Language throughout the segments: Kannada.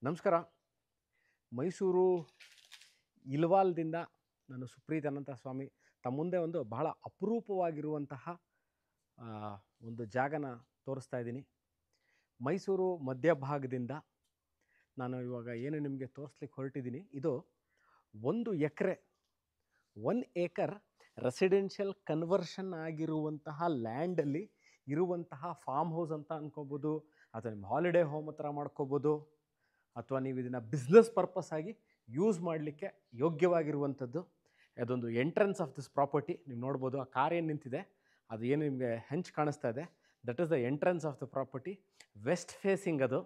ನಮಸ್ಕಾರ. ಮೈಸೂರು ಇಲ್ವಾಲ್ದಿಂದ ನಾನು ಸುಪ್ರೀತ್ ಅನಂತ ಸ್ವಾಮಿ ತಮ್ಮ ಮುಂದೆ ಒಂದು ಬಹಳ ಅಪರೂಪವಾಗಿರುವಂತಹ ಆ, ಒಂದು ಜಾಗನ ತೋರಿಸ್ತಾ ಇದ್ದೀನಿ. ಮೈಸೂರು ಮಧ್ಯಭಾಗದಿಂದ ನಾನು ಇವಾಗ ಏನು ನಿಮಗೆ ತೋರಿಸ್ಲಿಕ್ಕೆ ಹೊರಟಿದ್ದೀನಿ, ಇದು 1 ಎಕರೆ 1 ಏಕರ್ ರೆಸಿಡೆನ್ಷಿಯಲ್ ಕನ್ವರ್ಷನ್ ಆಗಿರುವಂತಹ ಲ್ಯಾಂಡಲ್ಲಿ ಇರುವಂತಹ ಫಾರ್ಮ್ ಹೌಸ್ ಅಂತ ಅನ್ಕೋಬೋದು, ಅಥವಾ ನಿಮ್ಮ ಹಾಲಿಡೇ ಹೋಮ್ ಹತ್ರ ಮಾಡ್ಕೋಬೋದು, ಅಥವಾ ನೀವು ಇದನ್ನು ಬಿಸ್ನೆಸ್ ಪರ್ಪಸ್ ಆಗಿ ಯೂಸ್ ಮಾಡಲಿಕ್ಕೆ ಯೋಗ್ಯವಾಗಿರುವಂಥದ್ದು. ಅದೊಂದು ಎಂಟ್ರೆನ್ಸ್ ಆಫ್ ದಿಸ್ ಪ್ರಾಪರ್ಟಿ. ನೀವು ನೋಡ್ಬೋದು ಆ ಕಾರ್ ಏನು ನಿಂತಿದೆ, ಅದು ಏನು ನಿಮಗೆ ಹೆಂಚು ಕಾಣಿಸ್ತಾ ಇದೆ, that is the entrance of the property. West facing ಅದು.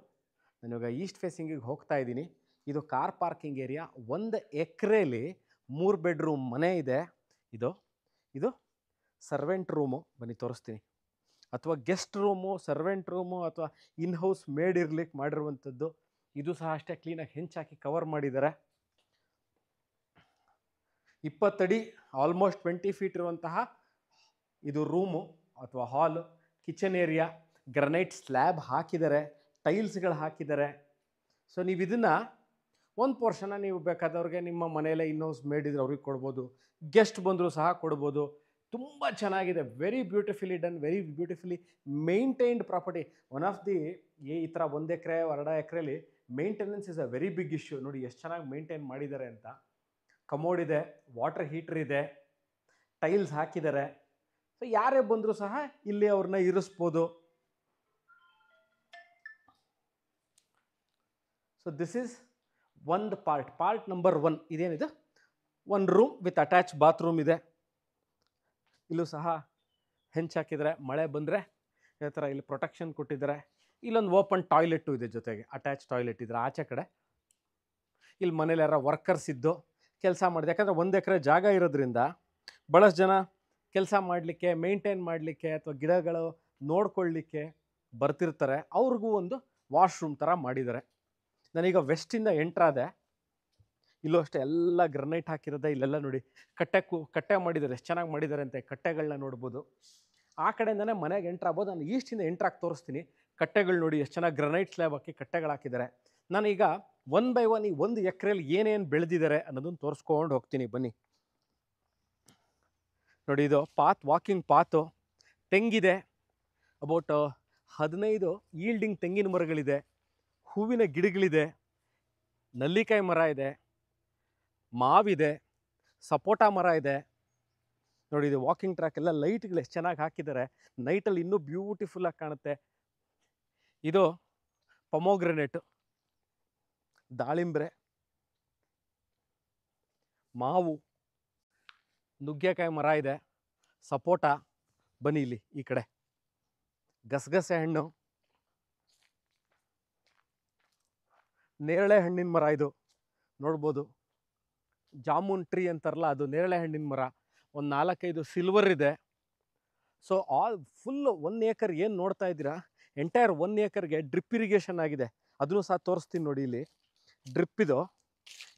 ನಾನು ಇವಾಗ ಈಸ್ಟ್ ಫೇಸಿಂಗಿಗೆ ಹೋಗ್ತಾ ಇದ್ದೀನಿ. ಇದು ಕಾರ್ ಪಾರ್ಕಿಂಗ್ ಏರಿಯಾ. 1 ಎಕರೆಲಿ 3 ಬೆಡ್ರೂಮ್ ಮನೆ ಇದೆ. ಇದು ಇದು ಸರ್ವೆಂಟ್ ರೂಮು, ಬನ್ನಿ ತೋರಿಸ್ತೀನಿ. ಅಥವಾ ಗೆಸ್ಟ್ ರೂಮು, ಸರ್ವೆಂಟ್ ರೂಮು, ಅಥವಾ ಇನ್ ಹೌಸ್ ಮೇಡ್ ಇರ್ಲಿಕ್ಕೆ ಮಾಡಿರುವಂಥದ್ದು. ಇದು ಸಹ ಅಷ್ಟೇ ಕ್ಲೀನಾಗಿ ಹೆಂಚಾಕಿ ಕವರ್ ಮಾಡಿದ್ದಾರೆ. 20 ಅಡಿ, ಆಲ್ಮೋಸ್ಟ್ 20 ಫೀಟ್ ಇರುವಂತಹ ಇದು ರೂಮು ಅಥವಾ ಹಾಲ್. ಕಿಚನ್ ಏರಿಯಾ, ಗ್ರನೈಟ್ ಸ್ಲ್ಯಾಬ್ ಹಾಕಿದ್ದಾರೆ, ಟೈಲ್ಸ್ಗಳು ಹಾಕಿದ್ದಾರೆ. ಸೊ ನೀವು ಇದನ್ನು ಒಂದು ಪೋರ್ಷನ್ನ ನೀವು ಬೇಕಾದವ್ರಿಗೆ ನಿಮ್ಮ ಮನೆಯಲ್ಲೇ ಇನ್ ಹೌಸ್ ಮೇಡ್ ಇದ್ರೆ ಅವ್ರಿಗೆ ಕೊಡ್ಬೋದು, ಗೆಸ್ಟ್ ಬಂದರೂ ಸಹ ಕೊಡ್ಬೋದು. ತುಂಬ ಚೆನ್ನಾಗಿದೆ, very beautifully done, very beautifully maintained property. One of the ಈ ಥರ 1 ಎಕರೆ 2 ಎಕರೆಲಿ maintenance is a very big issue. ನೋಡಿ ಎಷ್ಟು ಚೆನ್ನಾಗಿ ಮೇಂಟೈನ್ ಮಾಡಿದ್ದಾರೆ ಅಂತ. ಕಮೋಡ್ ಇದೆ, ವಾಟರ್ ಹೀಟರ್ ಇದೆ, ಟೈಲ್ಸ್ ಹಾಕಿದ್ದಾರೆ. ಸೊ ಯಾರೇ ಬಂದರೂ ಸಹ ಇಲ್ಲಿ ಅವ್ರನ್ನ ಇರಿಸ್ಬೋದು. ಸೊ ದಿಸ್ ಈಸ್ ಒಂದು ಪಾರ್ಟ್ ನಂಬರ್ 1. ಇದೇನಿದೆ, 1 ರೂಮ್ ವಿತ್ ಅಟ್ಯಾಚ್ ಬಾತ್ರೂಮ್ ಇದೆ. ಇಲ್ಲೂ ಸಹ ಹೆಂಚಾಕಿದರೆ ಮಳೆ ಬಂದರೆ ಈ ಥರ ಇಲ್ಲಿ ಪ್ರೊಟೆಕ್ಷನ್ ಕೊಟ್ಟಿದ್ದಾರೆ. ಇಲ್ಲೊಂದು ಓಪನ್ ಟಾಯ್ಲೆಟು ಇದೆ, ಜೊತೆಗೆ ಅಟ್ಯಾಚ್ ಟಾಯ್ಲೆಟ್ ಇದ್ರೆ ಆಚೆ ಕಡೆ. ಇಲ್ಲಿ ಮನೇಲಿ ಯಾರ ವರ್ಕರ್ಸ್ ಇದ್ದು ಕೆಲಸ ಮಾಡಿದೆ, ಯಾಕಂದರೆ 1 ಎಕರೆ ಜಾಗ ಇರೋದ್ರಿಂದ ಭಾಳಷ್ಟು ಜನ ಕೆಲಸ ಮಾಡಲಿಕ್ಕೆ, ಮೇಂಟೈನ್ ಮಾಡಲಿಕ್ಕೆ, ಅಥವಾ ಗಿಡಗಳು ನೋಡ್ಕೊಳ್ಳಿಕ್ಕೆ ಬರ್ತಿರ್ತಾರೆ. ಅವ್ರಿಗೂ ಒಂದು ವಾಶ್ರೂಮ್ ಥರ ಮಾಡಿದ್ದಾರೆ. ನಾನೀಗ ವೆಸ್ಟಿಂದ ಎಂಟ್ರಾದೆ. ಇಲ್ಲೂ ಅಷ್ಟೇ ಎಲ್ಲ ಗ್ರನೈಟ್ ಹಾಕಿರೋದೆ. ಇಲ್ಲೆಲ್ಲ ನೋಡಿ ಕಟ್ಟೆ ಮಾಡಿದ್ದಾರೆ, ಎಷ್ಟು ಚೆನ್ನಾಗಿ ಮಾಡಿದ್ದಾರೆ ಅಂತ. ಕಟ್ಟೆಗಳನ್ನ ನೋಡ್ಬೋದು. ಆ ಕಡೆಯಿಂದನೇ ಮನೆಗೆ ಎಂಟ್ರಾಗ್ಬೋದು. ನಾನು ಈಸ್ಟಿಂದ ಎಂಟ್ರಾಗಿ ತೋರಿಸ್ತೀನಿ. ಕಟ್ಟೆಗಳು ನೋಡಿ ಎಷ್ಟು ಚೆನ್ನಾಗಿ ಗ್ರನೈಟ್ ಸ್ಲ್ಯಾಬ್ ಹಾಕಿ ಕಟ್ಟೆಗಳು ಹಾಕಿದ್ದಾರೆ. ನಾನೀಗ 1 ಬೈ 1 ಈ 1 ಎಕರೆಲಿ ಏನೇನು ಬೆಳೆದಿದ್ದಾರೆ ಅನ್ನೋದನ್ನು ತೋರಿಸ್ಕೊಂಡು ಹೋಗ್ತೀನಿ, ಬನ್ನಿ. ನೋಡಿ, ಇದು ವಾಕಿಂಗ್ ಪಾತು. ತೆಂಗಿದೆ, ಅಬೌಟ್ 15 ಈಲ್ಡಿಂಗ್ ತೆಂಗಿನ ಮರಗಳಿದೆ, ಹೂವಿನ ಗಿಡಗಳಿದೆ, ನಲ್ಲಿಕಾಯಿ ಮರ ಇದೆ, ಮಾವಿದೆ, ಸಪೋಟ ಮರ ಇದೆ. ನೋಡಿ, ಇದು ವಾಕಿಂಗ್ ಟ್ರ್ಯಾಕ್. ಎಲ್ಲ ಲೈಟ್ಗಳು ಎಷ್ಟು ಚೆನ್ನಾಗಿ ಹಾಕಿದ್ದಾರೆ. ನೈಟಲ್ಲಿ ಇನ್ನೂ ಬ್ಯೂಟಿಫುಲ್ಲಾಗಿ ಕಾಣುತ್ತೆ. ಇದು ಪೊಮೊಗ್ರೆನೇಟು, ದಾಳಿಂಬ್ರೆ, ಮಾವು, ನುಗ್ಗೆಕಾಯಿ ಮರ ಇದೆ, ಸಪೋಟ. ಬನ್ನಿ ಇಲ್ಲಿ ಈ ಕಡೆ ಗಸಗಸೆ ಹಣ್ಣು, ನೇರಳೆ ಹಣ್ಣಿನ ಮರ ಇದು ನೋಡ್ಬೋದು. ಜಾಮೂನ್ ಟ್ರೀ ಅಂತಾರಲ್ಲ, ಅದು ನೇರಳೆ ಹಣ್ಣಿನ ಮರ. ಒಂದು 4-5 ಸಿಲ್ವರ್ ಇದೆ. ಸೊ ಫುಲ್ 1 ಏಕರ್ ಏನು ನೋಡ್ತಾ ಇದ್ದೀರಾ, ಎಂಟೈರ್ 1 ಏಕರ್ಗೆ ಡ್ರಿಪ್ ಇರಿಗೇಷನ್ ಆಗಿದೆ. ಅದನ್ನು ಸಹ ತೋರಿಸ್ತೀನಿ ನೋಡಿ. ಇಲ್ಲಿ ಡ್ರಿಪ್ ಇದು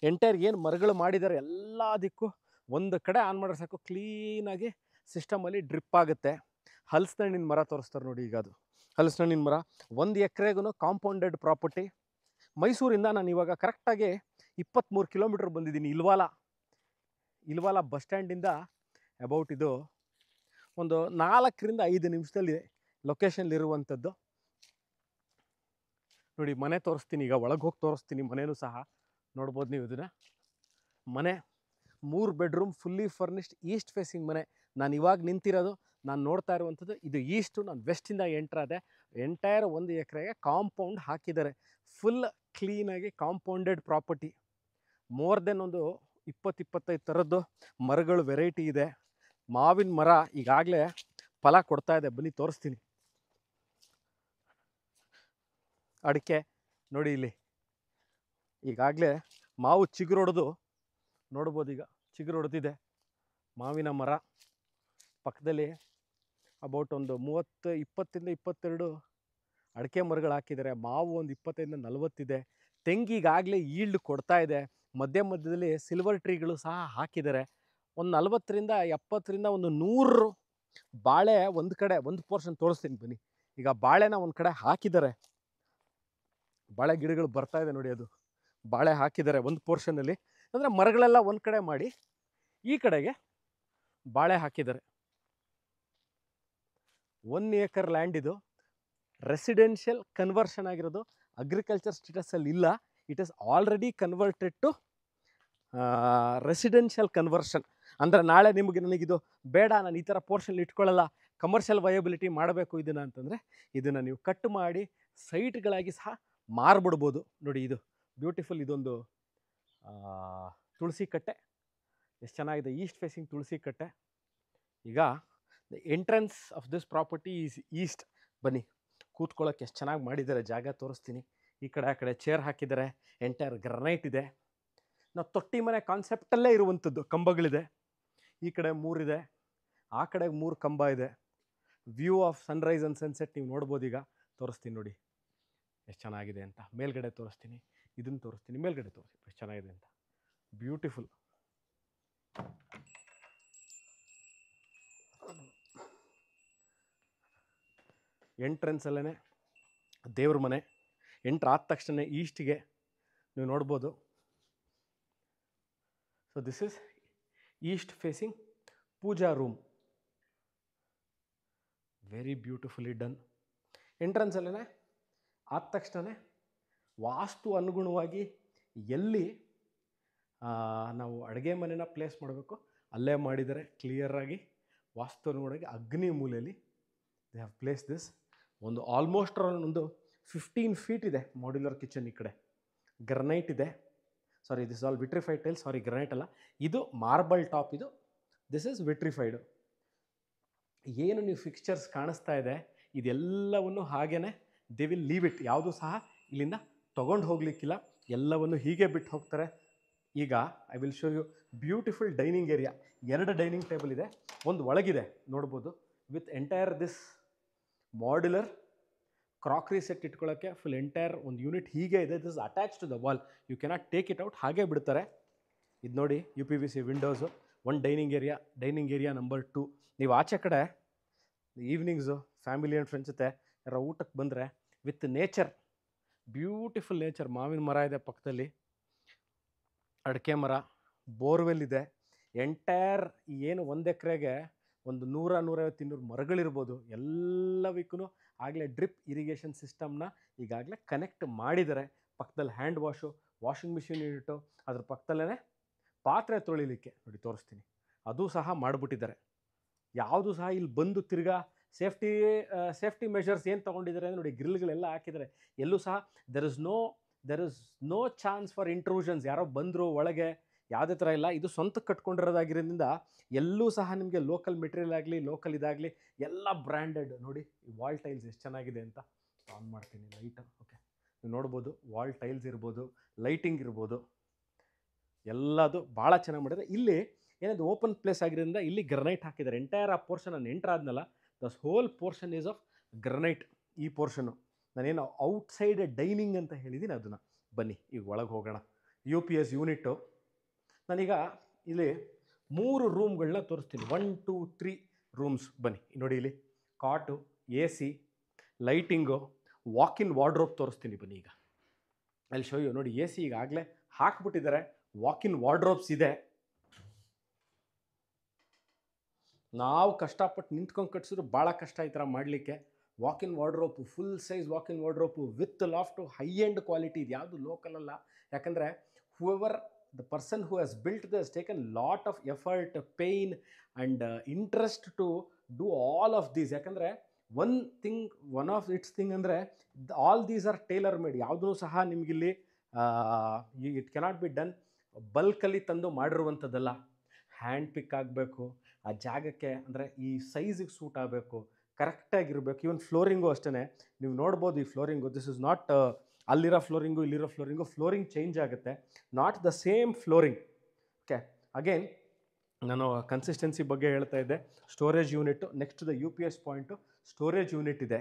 ಎಂಟೈರ್ ಏನು ಮರಗಳು ಮಾಡಿದ್ದಾರೆ ಎಲ್ಲದಕ್ಕೂ ಒಂದು ಕಡೆ ಆನ್ ಮಾಡಿದ್ರೆ ಸಾಕು, ಕ್ಲೀನಾಗಿ ಸಿಸ್ಟಮಲ್ಲಿ ಡ್ರಿಪ್ ಆಗುತ್ತೆ. ಹಲಸಿನಹಣ್ಣಿನ ಮರ ತೋರಿಸ್ತಾರೆ ನೋಡಿ. ಈಗ ಅದು ಹಲಸಿನಹಣ್ಣಿನ ಮರ. 1 ಎಕರೆಗೂ ಕಾಂಪೌಂಡೆಡ್ ಪ್ರಾಪರ್ಟಿ. ಮೈಸೂರಿಂದ ನಾನು ಇವಾಗ ಕರೆಕ್ಟಾಗಿ 23 ಕಿಲೋಮೀಟ್ರ್ ಬಂದಿದ್ದೀನಿ. ಇಲ್ವಾಲ ಬಸ್ ಸ್ಟ್ಯಾಂಡಿಂದ ಅಬೌಟ್ ಇದು ಒಂದು 4-5 ನಿಮಿಷದಲ್ಲಿ ಲೊಕೇಶನ್ಲಿರುವಂಥದ್ದು. ನೋಡಿ, ಮನೆ ತೋರಿಸ್ತೀನಿ. ಈಗ ಒಳಗೆ ಹೋಗಿ ತೋರಿಸ್ತೀನಿ. ಮನೆಯೂ ಸಹ ನೋಡ್ಬೋದು ನೀವು. ಇದನ್ನು ಮನೆ 3 bedroom fully furnished East facing ಮನೆ. ನಾನು ಇವಾಗ ನಿಂತಿರೋದು, ನಾನು ನೋಡ್ತಾ ಇರುವಂಥದ್ದು ಇದು ಈಸ್ಟು. ನಾನು ವೆಸ್ಟಿಂದ ಎಂಟ್ರಾದೆ. ಎಂಟೈರ್ 1 ಎಕರೆಗೆ ಕಾಂಪೌಂಡ್ ಹಾಕಿದ್ದಾರೆ. ಫುಲ್ ಕ್ಲೀನಾಗಿ ಕಾಂಪೌಂಡೆಡ್ ಪ್ರಾಪರ್ಟಿ. ಮೋರ್ ದೆನ್ ಒಂದು 20-25 ಥರದ್ದು ಮರಗಳು ವೆರೈಟಿ ಇದೆ. ಮಾವಿನ ಮರ ಈಗಾಗಲೇ ಫಲ ಕೊಡ್ತಾ ಇದೆ. ಬನ್ನಿ ತೋರಿಸ್ತೀನಿ. ಅಡಿಕೆ ನೋಡಿ, ಇಲ್ಲಿ ಈಗಾಗಲೇ ಮಾವು ಚಿಗುರೊಡೆದು ನೋಡ್ಬೋದು. ಈಗ ಚಿಗುರು ಹೊಡೆದಿದೆ ಮಾವಿನ ಮರ. ಪಕ್ಕದಲ್ಲಿ ಅಬೌಟ್ ಒಂದು 20-22 ಅಡಿಕೆ ಮರಗಳು ಹಾಕಿದ್ದಾರೆ. ಮಾವು ಒಂದು 25-40 ಇದೆ. ತೆಂಗಿಗಾಗಲೇ ಈಲ್ಡ್ ಕೊಡ್ತಾ ಇದೆ. ಮಧ್ಯದಲ್ಲಿ ಸಿಲ್ವರ್ ಟ್ರೀಗಳು ಸಹ ಹಾಕಿದ್ದಾರೆ. ಒಂದು 40-70 ಒಂದು 100 ಬಾಳೆ ಒಂದು ಕಡೆ ಒಂದು ಪೋರ್ಷನ್ ತೋರಿಸ್ತೀನಿ ಬನ್ನಿ. ಈಗ ಬಾಳೆನ ಒಂದು ಕಡೆ ಹಾಕಿದ್ದಾರೆ. ಬಾಳೆ ಗಿಡಗಳು ಬರ್ತಾ ಇದೆ ನೋಡಿ, ಅದು ಬಾಳೆ ಹಾಕಿದ್ದಾರೆ ಒಂದು ಪೋರ್ಷನಲ್ಲಿ. ಅಂದರೆ ಮರಗಳೆಲ್ಲ ಒಂದು ಕಡೆ ಮಾಡಿ ಈ ಕಡೆಗೆ ಬಾಳೆ ಹಾಕಿದ್ದಾರೆ. 1 acre ಲ್ಯಾಂಡ್ ಇದು. ರೆಸಿಡೆನ್ಷಿಯಲ್ ಕನ್ವರ್ಷನ್ ಆಗಿರೋದು, ಅಗ್ರಿಕಲ್ಚರ್ ಸ್ಟೇಟಸಲ್ಲಿ ಇಲ್ಲ. It is already converted to residential conversion. ಅಂದರೆ ನಾಳೆ ನನಗಿದು ಬೇಡ, ನಾನು ಈ ಥರ ಪೋರ್ಷನ್ ಇಟ್ಕೊಳ್ಳಲ್ಲ, ಕಮರ್ಷಿಯಲ್ ವಯಬಿಲಿಟಿ ಮಾಡಬೇಕು ಇದನ್ನು ಅಂತಂದರೆ ಇದನ್ನು ನೀವು ಕಟ್ ಮಾಡಿ ಸೈಟ್ಗಳಾಗಿ ಸಹ ಮಾರ್ಬಿಡ್ಬೋದು. ನೋಡಿ ಇದು ಬ್ಯೂಟಿಫುಲ್, ಇದೊಂದು ತುಳಸಿ ಕಟ್ಟೆ ಎಷ್ಟು ಚೆನ್ನಾಗಿದೆ, ಈಸ್ಟ್ ಫೇಸಿಂಗ್ ತುಳಸಿ ಕಟ್ಟೆ. ಈಗ the entrance of this property is East. ಬನ್ನಿ ಕೂತ್ಕೊಳ್ಳೋಕ್ಕೆ ಎಷ್ಟು ಚೆನ್ನಾಗಿ ಮಾಡಿದ್ದಾರೆ, ಜಾಗ ತೋರಿಸ್ತೀನಿ. ಈ ಕಡೆ ಆ ಕಡೆ ಚೇರ್ ಹಾಕಿದ್ದಾರೆ, ಎಂಟೈರ್ ಗ್ರನೈಟ್ ಇದೆ. ನಾವು ತೊಟ್ಟಿ ಮನೆ ಕಾನ್ಸೆಪ್ಟಲ್ಲೇ ಇರುವಂಥದ್ದು. ಕಂಬಗಳಿದೆ, ಈ ಕಡೆ 3 ಇದೆ, ಆ ಕಡೆ 3 ಕಂಬ ಇದೆ. View of Sunrise and sunset ನೀವು ನೋಡ್ಬೋದು. ಈಗ ತೋರಿಸ್ತೀನಿ ನೋಡಿ ಎಷ್ಟು ಚೆನ್ನಾಗಿದೆ ಅಂತ. ಮೇಲ್ಗಡೆ ತೋರಿಸ್ತೀನಿ, ಇದನ್ನು ತೋರಿಸ್ತೀನಿ, ಮೇಲ್ಗಡೆ ತೋರಿಸ್ತೀನಿ ಎಷ್ಟು ಚೆನ್ನಾಗಿದೆ ಅಂತ. ಬ್ಯೂಟಿಫುಲ್. ಎಂಟ್ರೆನ್ಸಲ್ಲೇ ದೇವ್ರ ಮನೆ. ಎಂಟ್ರ್ ಆದ ತಕ್ಷಣ ಈಸ್ಟಿಗೆ ನೀವು ನೋಡ್ಬೋದು. So this is east facing puja room. Very beautifully done. ಎಂಟ್ರೆನ್ಸಲ್ಲೇ ಆದ ತಕ್ಷಣ ವಾಸ್ತು ಅನುಗುಣವಾಗಿ ಎಲ್ಲಿ ನಾವು ಅಡುಗೆ ಮನೆನ ಪ್ಲೇಸ್ ಮಾಡಬೇಕು ಅಲ್ಲೇ ಮಾಡಿದ್ದಾರೆ ಕ್ಲಿಯರಾಗಿ. ವಾಸ್ತು ಅನುಗುಣವಾಗಿ ಅಗ್ನಿ ಮೂಲೆಯಲ್ಲಿ ದೇ ಹ್ಯಾವ್ ಪ್ಲೇಸ್ ದಿಸ್. ಒಂದು ಆಲ್ಮೋಸ್ಟ್ ಒಂದು 15 feet ಇದೆ ಮಾಡ್ಯುಲರ್ ಕಿಚನ್. ಈ ಕಡೆ ಗ್ರನೈಟ್ ಇದೆ. Sorry, this all vitrified tile. Sorry, granite ಅಲ್ಲ, ಇದು ಮಾರ್ಬಲ್ ಟಾಪ್. ಇದು ದಿಸ್ ಇಸ್ ವಿಟ್ರಿಫೈಡು. ಏನು ನೀವು ಫಿಕ್ಸ್ಚರ್ಸ್ ಕಾಣಿಸ್ತಾ ಇದೆ ಇದೆಲ್ಲವನ್ನು ಹಾಗೇ ದೇ ವಿಲ್ ಲೀವ್ ಇಟ್. ಯಾವುದೂ ಸಹ ಇಲ್ಲಿಂದ ತೊಗೊಂಡು ಹೋಗಲಿಕ್ಕಿಲ್ಲ, ಎಲ್ಲವನ್ನು ಹೀಗೆ ಬಿಟ್ಟು ಹೋಗ್ತಾರೆ. ಈಗ I will show you beautiful dining area. 2 dining table ಇದೆ, ಒಂದು ಒಳಗಿದೆ ನೋಡ್ಬೋದು. With entire this modular crockery set ಇಟ್ಕೊಳ್ಳೋಕ್ಕೆ ಫುಲ್ ಎಂಟೈರ್ ಒಂದು ಯೂನಿಟ್ ಹೀಗೆ ಇದೆ. This is attach to the wall, you cannot take it out, ಹಾಗೆ ಬಿಡ್ತಾರೆ. ಇದು ನೋಡಿ UPVC ವಿಂಡೋಸು. ಒಂದು ಡೈನಿಂಗ್ ಏರಿಯಾ ನಂಬರ್ 2. ನೀವು ಆಚೆ ಕಡೆ ಈವ್ನಿಂಗ್ಸು ಫ್ಯಾಮಿಲಿ ಆ್ಯಂಡ್ ಫ್ರೆಂಡ್ಸ್ ಜೊತೆ ಯಾರೋ ಊಟಕ್ಕೆ ಬಂದರೆ ವಿತ್ ನೇಚರ್, ಬ್ಯೂಟಿಫುಲ್ ನೇಚರ್. ಮಾವಿನ ಮರ ಇದೆ ಪಕ್ಕದಲ್ಲಿ, ಅಡಿಕೆ ಮರ, ಬೋರ್ವೆಲ್ ಇದೆ. ಎಂಟೈರ್ ಏನು 1 ಎಕರೆಗೆ ಒಂದು 100-150 ಮರಗಳಿರ್ಬೋದು. ಎಲ್ಲವಕ್ಕೂ ಆಗಲೇ ಡ್ರಿಪ್ ಇರಿಗೇಷನ್ ಸಿಸ್ಟಮ್ನ ಈಗಾಗಲೇ ಕನೆಕ್ಟ್ ಮಾಡಿದ್ದಾರೆ. ಪಕ್ಕದಲ್ಲಿ ಹ್ಯಾಂಡ್ ವಾಷಿಂಗ್ ಮಿಷಿನ್ ಯೂನಿಟು, ಅದ್ರ ಪಕ್ಕದಲ್ಲೇ ಪಾತ್ರೆ ತೊಳಿಲಿಕ್ಕೆ ನೋಡಿ ತೋರಿಸ್ತೀನಿ, ಅದು ಸಹ ಮಾಡಿಬಿಟ್ಟಿದ್ದಾರೆ. ಯಾವುದು ಸಹ ಇಲ್ಲಿ ಬಂದು ತಿರ್ಗಾ ಸೇಫ್ಟಿ ಮೆಷರ್ಸ್ ಏನು ತೊಗೊಂಡಿದ್ದಾರೆ ಅಂದರೆ ನೋಡಿ, ಗ್ರಿಲ್ಗಳೆಲ್ಲ ಹಾಕಿದ್ದಾರೆ. ಎಲ್ಲೂ ಸಹ there is no chance for intrusions. ಯಾರೋ ಬಂದರು ಒಳಗೆ, ಯಾವುದೇ ಥರ ಇಲ್ಲ. ಇದು ಸ್ವಂತ ಕಟ್ಕೊಂಡಿರೋದಾಗಿರೋದ್ರಿಂದ ಎಲ್ಲೂ ಸಹ ನಿಮಗೆ ಲೋಕಲ್ ಮೆಟೀರಿಯಲ್ ಆಗಲಿ, ಲೋಕಲ್ ಇದಾಗಲಿ ಎಲ್ಲ ಬ್ರ್ಯಾಂಡೆಡ್. ನೋಡಿ ಈ ವಾಲ್ ಟೈಲ್ಸ್ ಎಷ್ಟು ಚೆನ್ನಾಗಿದೆ ಅಂತ. ಆನ್ ಮಾಡ್ತೀನಿ ಲೈಟ್. ಓಕೆ, ನೀವು ನೋಡ್ಬೋದು ವಾಲ್ ಟೈಲ್ಸ್ ಇರ್ಬೋದು, ಲೈಟಿಂಗ್ ಇರ್ಬೋದು, ಎಲ್ಲದು ಭಾಳ ಚೆನ್ನಾಗಿ ಮಾಡಿದ್ದಾರೆ. ಇಲ್ಲಿ ಏನಾದ್ರು ಓಪನ್ ಪ್ಲೇಸ್ ಆಗಿರೋದ್ರಿಂದ ಇಲ್ಲಿ ಗ್ರನೈಟ್ ಹಾಕಿದ್ದಾರೆ. ಎಂಟೈರ್ ಆ ಪೋರ್ಷನ್ ನಾನು ಎಂಟರ್ ಆದ್ನಲ್ಲ, this whole portion is of granite. ಈ ಪೋರ್ಷನ್ನು ನಾನೇನು ಔಟ್ಸೈಡ್ ಡೈನಿಂಗ್ ಅಂತ ಹೇಳಿದ್ದೀನಿ ಅದನ್ನು. ಬನ್ನಿ ಈಗ ಒಳಗೆ ಹೋಗೋಣ. UPS unit. ನಾನೀಗ ಇಲ್ಲಿ 3 ರೂಮ್ಗಳನ್ನ ತೋರಿಸ್ತೀನಿ. 1, 2, 3 ರೂಮ್ಸ್. ಬನ್ನಿ ನೋಡಿ, ಇಲ್ಲಿ ಕಾಟು, AC, ಲೈಟಿಂಗು, ವಾಕಿನ್ ವಾರ್ಡ್ರೋಬ್ ತೋರಿಸ್ತೀನಿ. ಬನ್ನಿ ಈಗ ಅಲ್ಲಿ ಶೋ ಯು. ನೋಡಿ AC ಈಗಾಗಲೇ ಹಾಕ್ಬಿಟ್ಟಿದ್ದಾರೆ, ವಾಕಿನ್ ವಾರ್ಡ್ರೋಬ್ಸ್ ಇದೆ. ನಾವು ಕಷ್ಟಪಟ್ಟು ನಿಂತ್ಕೊಂಡು ಕಟ್ಸಿದ್ರು ಭಾಳ ಕಷ್ಟ ಈ ಥರ ಮಾಡಲಿಕ್ಕೆ. Walk-in ವಾರ್ಡ್ರೋಪು, full size walk-in ವಾರ್ಡ್ರೋಪು with loft, high end quality. ಇದು ಯಾವುದು ಲೋಕಲ್ ಅಲ್ಲ. ಯಾಕಂದರೆ the person who has built this has taken lot of effort, pain and interest to do all of these. ಯಾಕಂದರೆ one of its thing ಅಂದರೆ all these are tailor made. ಯಾವುದೂ ಸಹ ನಿಮಗಿಲ್ಲಿ ಇಟ್ ಕೆನಾಟ್ ಬಿ ಡನ್ ಬಲ್ಕಲ್ಲಿ ತಂದು ಮಾಡಿರುವಂಥದ್ದಲ್ಲ. ಹ್ಯಾಂಡ್ ಪಿಕ್ ಆಗಬೇಕು, ಆ ಜಾಗಕ್ಕೆ ಅಂದರೆ ಈ ಸೈಜಿಗೆ ಸೂಟ್ ಆಗಬೇಕು, ಕರೆಕ್ಟಾಗಿರಬೇಕು. ಈವನ್ ಫ್ಲೋರಿಂಗು ಅಷ್ಟೇ. ನೀವು ನೋಡ್ಬೋದು ಈ ಫ್ಲೋರಿಂಗು, ದಿಸ್ ಇಸ್ ನಾಟ್ ಅಲ್ಲಿರೋ ಫ್ಲೋರಿಂಗು ಇಲ್ಲಿರೋ ಫ್ಲೋರಿಂಗ್ ಚೇಂಜ್ ಆಗುತ್ತೆ. Not the same flooring. Okay, again ನಾನು ಕನ್ಸಿಸ್ಟೆನ್ಸಿ ಬಗ್ಗೆ ಹೇಳ್ತಾ ಇದ್ದೆ. Storage unit next the UPS point storage unit ಇದೆ.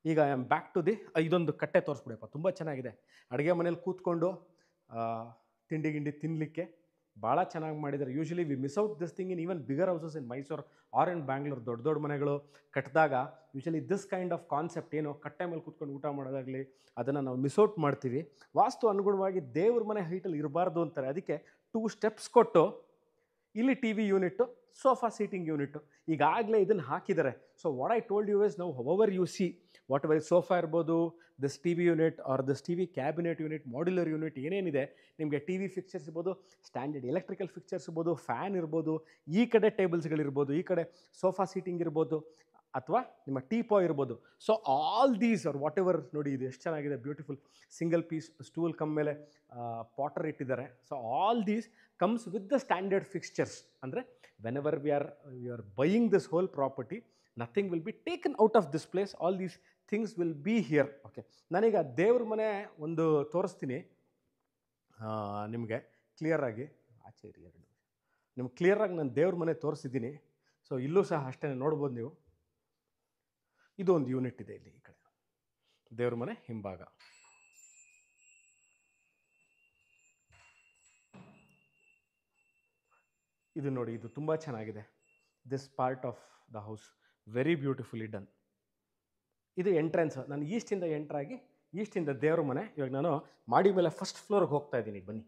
ಈಗ I am back to the ಇದೊಂದು ಕಟ್ಟೆ ತೋರಿಸ್ಬಿಡಪ್ಪ, ತುಂಬ ಚೆನ್ನಾಗಿದೆ. ಅಡುಗೆ ಮನೇಲಿ ಕೂತ್ಕೊಂಡು ತಿಂಡಿ ತಿನ್ನಲಿಕ್ಕೆ ಭಾಳ ಚೆನ್ನಾಗಿ ಮಾಡಿದ್ದಾರೆ. Usually we miss out this thing in even bigger houses in Mysuru or in Bangalore. ದೊಡ್ಡ ದೊಡ್ಡ ಮನೆಗಳು ಕಟ್ಟಿದಾಗ usually this kind of concept ಏನು ಕಟ್ಟೆ ಮೇಲೆ ಕೂತ್ಕೊಂಡು ಊಟ ಮಾಡೋದಾಗಲಿ ಅದನ್ನು ನಾವು ಮಿಸ್ ಔಟ್ ಮಾಡ್ತೀವಿ. ವಾಸ್ತು ಅನುಗುಣವಾಗಿ ದೇವ್ರ ಮನೆ ಹೈಟಲ್ಲಿ ಇರಬಾರ್ದು ಅಂತಾರೆ. ಅದಕ್ಕೆ 2 ಸ್ಟೆಪ್ಸ್ ಕೊಟ್ಟು ಇಲ್ಲಿ T V unit, sofa seating unit ಈಗಾಗಲೇ ಇದನ್ನು ಹಾಕಿದ್ದಾರೆ. So what I told you is ನಾವು however you see what ever sofa ಇರ್ಬೋದು, this T V unit or this T V cabinet unit, modular unit ಏನೇನಿದೆ ನಿಮಗೆ ಟಿ ವಿ ಫಿಕ್ಚರ್ಸ್ ಇರ್ಬೋದು, ಸ್ಟ್ಯಾಂಡರ್ಡ್ ಎಲೆಕ್ಟ್ರಿಕಲ್ ಫಿಕ್ಚರ್ಸ್ ಇರ್ಬೋದು, ಫ್ಯಾನ್ ಇರ್ಬೋದು, ಈ ಕಡೆ ಟೇಬಲ್ಸ್ಗಳಿರ್ಬೋದು, ಈ ಕಡೆ ಸೋಫಾ ಸೀಟಿಂಗ್ ಇರ್ಬೋದು, ಅಥವಾ ನಿಮ್ಮ ಟೀಪೋ ಇರ್ಬೋದು. So all these are what ever ನೋಡಿ ಇದು ಎಷ್ಟು ಚೆನ್ನಾಗಿದೆ, beautiful single piece stool cum ಮೇಲೆ ಪಾಟರ್ ಇಟ್ಟಿದ್ದಾರೆ. So all these comes with the standard fixtures. ಅಂದರೆ when ever we are buying this whole property, nothing will be taken out of this place, all these things will be here. Okay, ನಾನೀಗ ದೇವ್ರ ಮನೆ ಒಂದು ತೋರಿಸ್ತೀನಿ ನಿಮಗೆ ಕ್ಲಿಯರಾಗಿ. ಆಚೆ ಇರಿ ಎರಡು ನಿಮ್ಗೆ ಕ್ಲಿಯರಾಗಿ ನಾನು ದೇವ್ರ ಮನೆ ತೋರಿಸಿದ್ದೀನಿ. ಸೊ ಇಲ್ಲೂ ಸಹ ಅಷ್ಟೇ ನೋಡ್ಬೋದು ನೀವು. ಇದು ಒಂದು ಯೂನಿಟ್ ಇದೆ ಇಲ್ಲಿ ಈ ಕಡೆ ದೇವ್ರ ಮನೆ ಹಿಂಭಾಗ. ಇದು ನೋಡಿ, ಇದು ತುಂಬ ಚೆನ್ನಾಗಿದೆ. This part of the house very beautifully done. ಇದು ಎಂಟ್ರೆನ್ಸ್. ನಾನು ಈಸ್ಟಿಂದ ಎಂಟ್ರಾಗಿ ಈಸ್ಟಿಂದ ದೇವ್ರ ಮನೆ. ಇವಾಗ ನಾನು ಮಾಡಿ ಮೇಲೆ ಫಸ್ಟ್ ಫ್ಲೋರ್ಗೆ ಹೋಗ್ತಾ ಇದ್ದೀನಿ, ಬನ್ನಿ.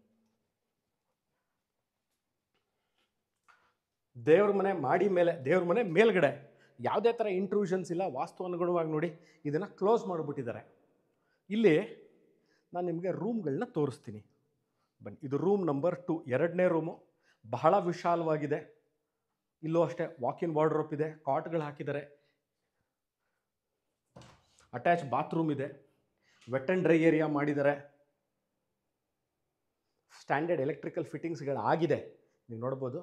ದೇವ್ರ ಮನೆ ಮಾಡಿ ಮೇಲೆ, ದೇವ್ರ ಮನೆ ಮೇಲ್ಗಡೆ ಯಾವುದೇ ಥರ ಇಂಟ್ರೂಷನ್ಸ್ ಇಲ್ಲ. ವಾಸ್ತು ಅನುಗುಣವಾಗಿ ನೋಡಿ ಇದನ್ನು ಕ್ಲೋಸ್ ಮಾಡಿಬಿಟ್ಟಿದ್ದಾರೆ. ಇಲ್ಲಿ ನಾನು ನಿಮಗೆ ರೂಮ್ಗಳನ್ನ ತೋರಿಸ್ತೀನಿ, ಬನ್ನಿ. ಇದು ರೂಮ್ ನಂಬರ್ 2, 2ನೇ ರೂಮು. ಬಹಳ ವಿಶಾಲವಾಗಿದೆ. ಇಲ್ಲೂ ಅಷ್ಟೇ ವಾಕಿನ್ ವಾರ್ಡ್ರೋಪ್ ಇದೆ, ಕಾಟ್ಗಳು ಹಾಕಿದ್ದಾರೆ, ಅಟ್ಯಾಚ್ ಬಾತ್ರೂಮ್ ಇದೆ, ವೆಟ್ ಆ್ಯಂಡ್ ಡ್ರೈ ಏರಿಯಾ ಮಾಡಿದ್ದಾರೆ, ಸ್ಟ್ಯಾಂಡರ್ಡ್ ಎಲೆಕ್ಟ್ರಿಕಲ್ ಫಿಟ್ಟಿಂಗ್ಸ್ಗಳು ಆಗಿದೆ, ನೀವು ನೋಡ್ಬೋದು.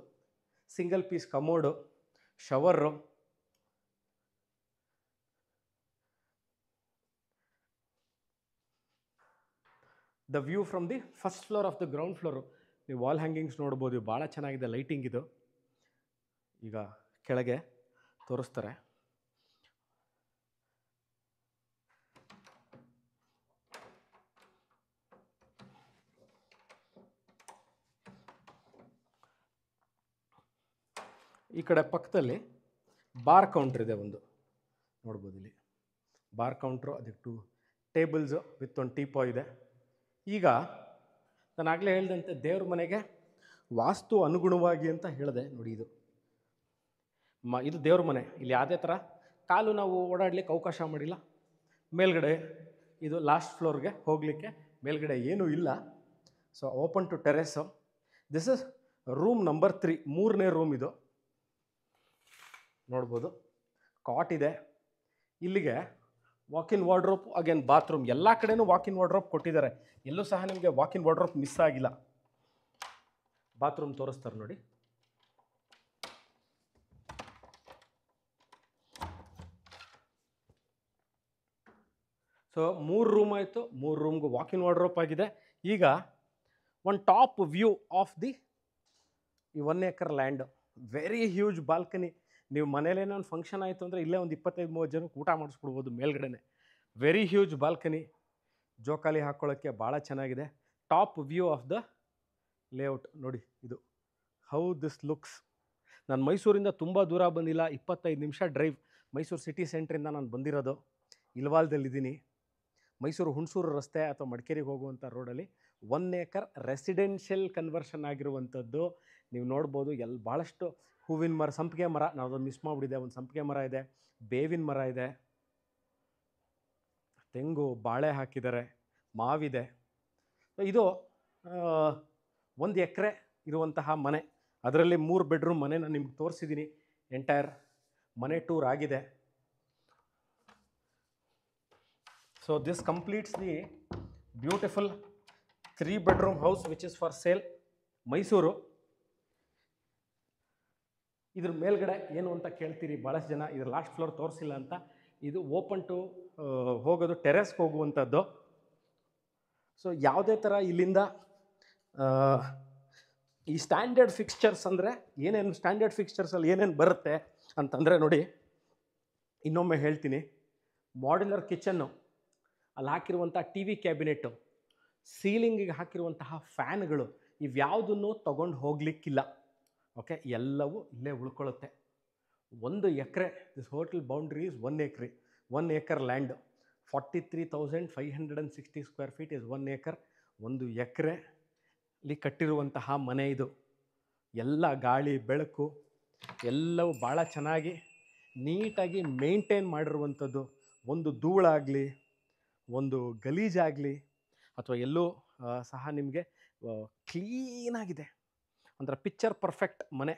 Single piece commode, shower, the view from the first floor of the ground floor. ನೀವು ವಾಲ್ ಹ್ಯಾಂಗಿಂಗ್ಸ್ ನೋಡ್ಬೋದು, ಭಾಳ ಚೆನ್ನಾಗಿದೆ ಲೈಟಿಂಗ್ ಇದು. ಈಗ ಕೆಳಗೆ ತೋರಿಸ್ತಾರೆ. ಈ ಕಡೆ ಪಕ್ಕದಲ್ಲಿ ಬಾರ್ ಕೌಂಟ್ರ್ ಇದೆ ಒಂದು, ನೋಡ್ಬೋದು ಇಲ್ಲಿ ಬಾರ್ ಕೌಂಟ್ರು, ಅದಕ್ಕೆ 2 ಟೇಬಲ್ಸು ವಿತ್ ಒಂದು ಟೀಪೋ ಇದೆ. ಈಗ ನಾನು ಆಗಲೇ ಹೇಳಿದಂತೆ ದೇವ್ರ ಮನೆಗೆ ವಾಸ್ತು ಅನುಗುಣವಾಗಿ ಅಂತ ಹೇಳಿದೆ ನೋಡಿ. ಇದು ದೇವ್ರ ಮನೆ. ಇಲ್ಲಿ ಯಾವುದೇ ಥರ ಕಾಲು ನಾವು ಓಡಾಡಲಿಕ್ಕೆ ಅವಕಾಶ ಮಾಡಿಲ್ಲ. ಮೇಲ್ಗಡೆ ಇದು ಲಾಸ್ಟ್ ಫ್ಲೋರ್ಗೆ ಹೋಗಲಿಕ್ಕೆ ಮೇಲ್ಗಡೆ ಏನೂ ಇಲ್ಲ. So open to terrace. This is room number 3, 3ನೇ ರೂಮ್ ಇದು, ನೋಡ್ಬೋದು. ಕಾಟ್ ಇದೆ. ಇಲ್ಲಿಗೆ ವಾಕಿನ್ ವಾರ್ಡ್ರೋಪ್, ಅಗೇನ್ ಬಾತ್ರೂಮ್. ಎಲ್ಲ ಕಡೆನೂ ವಾಕಿನ್ ವಾರ್ಡ್ರೋಪ್ ಕೊಟ್ಟಿದ್ದಾರೆ, ಎಲ್ಲೂ ಸಹ ನಿಮಗೆ ವಾಕಿನ್ ವಾರ್ಡ್ರೋಪ್ ಮಿಸ್ ಆಗಿಲ್ಲ. ಬಾತ್ರೂಮ್ ತೋರಿಸ್ತಾರೆ ನೋಡಿ. ಸೊ 3 ರೂಮ್ ಆಯಿತು, 3 ರೂಮ್ಗೂ ವಾಕಿನ್ ವಾರ್ಡ್ರೋಪ್ ಆಗಿದೆ. ಈಗ ಒಂದು ಟಾಪ್ ವ್ಯೂ ಆಫ್ ದಿ ಈ 1 acre land. Very huge balcony. ನೀವು ಮನೇಲೇನೋ ಒಂದು ಫಂಕ್ಷನ್ ಆಯಿತು ಅಂದರೆ ಇಲ್ಲೇ ಒಂದು 25-30 ಜನಕ್ಕೆ ಊಟ ಮಾಡಿಸ್ಕೊಡ್ಬೋದು ಮೇಲ್ಗಡೆನೆ. ವೆರಿ ಹ್ಯೂಜ್ ಬಾಲ್ಕನಿ, ಜೋಕಾಲಿ ಹಾಕ್ಕೊಳ್ಳೋಕ್ಕೆ ಭಾಳ ಚೆನ್ನಾಗಿದೆ. Top view of the layout ನೋಡಿ. ಇದು ಹೌ ದಿಸ್ ಲುಕ್ಸ್. ನಾನು ಮೈಸೂರಿಂದ ತುಂಬ ದೂರ ಬಂದಿಲ್ಲ, 25 ನಿಮಿಷ ಡ್ರೈವ್. ಮೈಸೂರು ಸಿಟಿ ಸೆಂಟ್ರಿಂದ ನಾನು ಬಂದಿರೋದು. ಇಲ್ವಾಲ್ದಲ್ಲಿದ್ದೀನಿ. ಮೈಸೂರು ಹುಣಸೂರು ರಸ್ತೆ ಅಥವಾ ಮಡಿಕೇರಿಗೆ ಹೋಗುವಂಥ ರೋಡಲ್ಲಿ 1 acre ರೆಸಿಡೆನ್ಷಿಯಲ್ ಕನ್ವರ್ಷನ್ ಆಗಿರುವಂಥದ್ದು. ನೀವು ನೋಡ್ಬೋದು. ಭಾಳಷ್ಟು ಹೂವಿನ ಮರ, ಸಂಪಿಗೆ ಮರ, ನಾವು ಅದನ್ನು ಮಿಸ್ ಮಾಡಿಬಿಟ್ಟಿದೆ. ಒಂದು ಸಂಪಿಗೆ ಮರ ಇದೆ, ಬೇವಿನ ಮರ ಇದೆ, ತೆಂಗು, ಬಾಳೆ ಹಾಕಿದ್ದಾರೆ, ಮಾವಿದೆ. ಇದು 1 ಎಕರೆ ಇರುವಂತಹ ಮನೆ. ಅದರಲ್ಲಿ 3 ಬೆಡ್ರೂಮ್ ಮನೆ ನಾನು ನಿಮ್ಗೆ ತೋರಿಸಿದ್ದೀನಿ. ಎಂಟೈರ್ ಮನೆ ಟೂರ್ ಆಗಿದೆ. So this completes the beautiful 3 bedroom house which is for sale, Mysuru. ಇದ್ರ ಮೇಲ್ಗಡೆ ಏನು ಅಂತ ಕೇಳ್ತೀರಿ ಭಾಳಷ್ಟು ಜನ. ಇದ್ರ ಲಾಸ್ಟ್ ಫ್ಲೋರ್ ತೋರಿಸಿಲ್ಲ ಅಂತ. ಇದು ಓಪನ್ ಟು ಹೋಗೋದು, ಟೆರೆಸ್ಗೆ ಹೋಗುವಂಥದ್ದು. ಸೊ ಯಾವುದೇ ಥರ ಇಲ್ಲಿಂದ ಈ ಸ್ಟ್ಯಾಂಡರ್ಡ್ ಫಿಕ್ಸ್ಚರ್ಸ್ ಅಂದರೆ ಏನೇನು, ಸ್ಟ್ಯಾಂಡರ್ಡ್ ಫಿಕ್ಸ್ಚರ್ಸಲ್ಲಿ ಏನೇನು ಬರುತ್ತೆ ಅಂತಂದರೆ ನೋಡಿ, ಇನ್ನೊಮ್ಮೆ ಹೇಳ್ತೀನಿ. ಮಾಡ್ಯುಲರ್ ಕಿಚನ್ನು, ಅಲ್ಲಿ ಹಾಕಿರುವಂಥ ಟಿ ವಿ ಕ್ಯಾಬಿನೆಟ್ಟು, ಸೀಲಿಂಗಿಗೆ ಹಾಕಿರುವಂತಹ ಫ್ಯಾನ್ಗಳು, ಇವ್ಯಾವುದನ್ನು ತೊಗೊಂಡು ಹೋಗಲಿಕ್ಕಿಲ್ಲ. ಓಕೆ, ಎಲ್ಲವೂ ಇಲ್ಲೇ ಉಳ್ಕೊಳ್ಳುತ್ತೆ. 1 ಎಕರೆ, ದಿಸ್ ಹೋಟೆಲ್ ಬೌಂಡ್ರಿ ಈಸ್ 1 ಎಕರೆ, 1 acre land, 43,560 square feet is 1 acre. 1 ಎಕರೆಲಿ ಕಟ್ಟಿರುವಂತಹ ಮನೆ ಇದು. ಎಲ್ಲ ಗಾಳಿ ಬೆಳಕು ಎಲ್ಲವೂ ಭಾಳ ಚೆನ್ನಾಗಿ ನೀಟಾಗಿ ಮೇಂಟೈನ್ ಮಾಡಿರುವಂಥದ್ದು. ಒಂದು ಧೂಳಾಗಲಿ, ಒಂದು ಗಲೀಜಾಗಲಿ ಅಥವಾ ಎಲ್ಲೂ ಸಹ ನಿಮಗೆ ಕ್ಲೀನಾಗಿದೆ. ಒಂಥರ ಪಿಕ್ಚರ್ ಪರ್ಫೆಕ್ಟ್ ಮನೆ.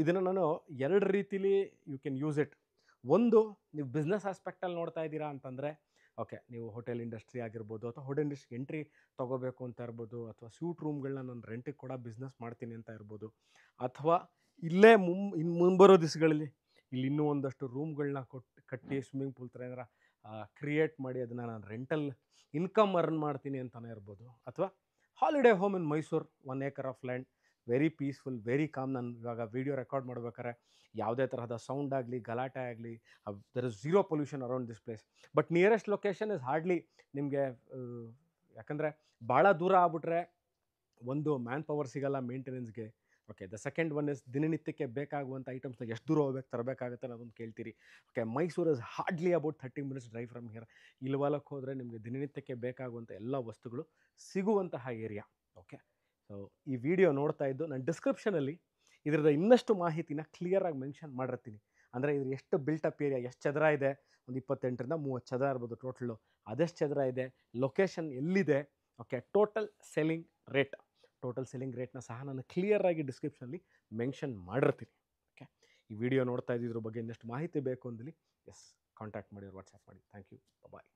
ಇದನ್ನು ನಾನು 2 ರೀತಿಲಿ ಯು ಕ್ಯಾನ್ ಯೂಸ್ ಇಟ್. ಒಂದು, ನೀವು ಬಿಸ್ನೆಸ್ ಆಸ್ಪೆಕ್ಟಲ್ಲಿ ನೋಡ್ತಾ ಇದ್ದೀರಾ ಅಂತಂದರೆ, ಓಕೆ, ನೀವು ಹೋಟೆಲ್ ಇಂಡಸ್ಟ್ರಿ ಆಗಿರ್ಬೋದು ಅಥವಾ ಹೋಟೆಲ್ ಇಂಡಸ್ಟ್ರಿ ಎಂಟ್ರಿ ತೊಗೋಬೇಕು ಅಂತ ಇರ್ಬೋದು, ಅಥವಾ ಸ್ಯೂಟ್ ರೂಮ್ಗಳನ್ನ ನಾನು ರೆಂಟಿಗೆ ಕೂಡ ಬಿಸ್ನೆಸ್ ಮಾಡ್ತೀನಿ ಅಂತ ಇರ್ಬೋದು, ಅಥವಾ ಇಲ್ಲೇ ಮುಂಬರೋ ದಿವಸಗಳಲ್ಲಿ ಇಲ್ಲಿ ಇನ್ನೂ ಒಂದಷ್ಟು ರೂಮ್ಗಳನ್ನ ಕಟ್ಟಿ ಸ್ವಿಮ್ಮಿಂಗ್ ಪೂಲ್ ಥರ ಏನಾರ ಕ್ರಿಯೇಟ್ ಮಾಡಿ ಅದನ್ನು ನಾನು ರೆಂಟಲ್ ಇನ್ಕಮ್ ಅರ್ನ್ ಮಾಡ್ತೀನಿ ಅಂತಲೇ ಇರ್ಬೋದು, ಅಥವಾ holiday home in Mysuru, 1 acre of land, very peaceful, very calm. ನಾನು ಇವಾಗ ವೀಡಿಯೋ ರೆಕಾರ್ಡ್ ಮಾಡ್ಬೇಕಾದ್ರೆ ಯಾವುದೇ ತರಹದ ಸೌಂಡ್ ಆಗಲಿ, ಗಲಾಟೆ ಆಗಲಿ, there is zero pollution around this place. But nearest location is hardly ನಿಮಗೆ, ಯಾಕಂದರೆ ಭಾಳ ದೂರ ಆಗ್ಬಿಟ್ರೆ ಒಂದು ಮ್ಯಾನ್ ಪವರ್ ಸಿಗಲ್ಲ ಮೇಂಟೆನೆನ್ಸ್ಗೆ. Okay, the second one is ದಿನನಿತ್ಯಕ್ಕೆ ಬೇಕಾಗುವಂಥ ಐಟಮ್ಸ್ನ ಎಷ್ಟು ದೂರ ಹೋಗ್ಬೇಕು ತರಬೇಕಾಗುತ್ತೆ ಅನ್ನೋದೊಂದು ಕೇಳ್ತೀರಿ. Okay, Mysuru is hardly about 30 minutes drive from here. ಇಲ್ವಾಲಕ್ಕೆ ಹೋದರೆ ನಿಮಗೆ ದಿನನಿತ್ಯಕ್ಕೆ ಬೇಕಾಗುವಂಥ ಎಲ್ಲ ವಸ್ತುಗಳು ಸಿಗುವಂತಹ ಏರಿಯಾ. ಓಕೆ, ಸೊ ಈ ವಿಡಿಯೋ ನೋಡ್ತಾ ಇದ್ದು ನಾನು ಡಿಸ್ಕ್ರಿಪ್ಷನಲ್ಲಿ ಇದರದ ಇನ್ನಷ್ಟು ಮಾಹಿತಿನ ಕ್ಲಿಯರಾಗಿ ಮೆನ್ಷನ್ ಮಾಡಿರ್ತೀನಿ. ಅಂದರೆ ಇದು ಎಷ್ಟು ಬಿಲ್ಟಪ್ ಏರಿಯಾ, ಎಷ್ಟು ಚದರ ಇದೆ, ಒಂದು 28ರಿಂದ 30 ಚದರ ಇರ್ಬೋದು ಟೋಟಲು, ಅದೆಷ್ಟು ಚದರ ಇದೆ, ಲೊಕೇಶನ್ ಎಲ್ಲಿದೆ, ಓಕೆ, ಟೋಟಲ್ ಸೆಲ್ಲಿಂಗ್ ರೇಟ್ನ ಸಹ ನಾನು ಕ್ಲಿಯರಾಗಿ ಡಿಸ್ಕ್ರಿಪ್ಷನಲ್ಲಿ ಮೆನ್ಷನ್ ಮಾಡಿರ್ತೀನಿ. ಓಕೆ, ಈ ವಿಡಿಯೋ ನೋಡ್ತಾ ಇದ್ದಿದ್ರ ಬಗ್ಗೆ ಇನ್ನಷ್ಟು ಮಾಹಿತಿ ಬೇಕು ಅಂದಲ್ಲಿ ಕಾಂಟ್ಯಾಕ್ಟ್ ಮಾಡಿ, ವಾಟ್ಸಪ್ ಮಾಡಿ. Thank you, bye.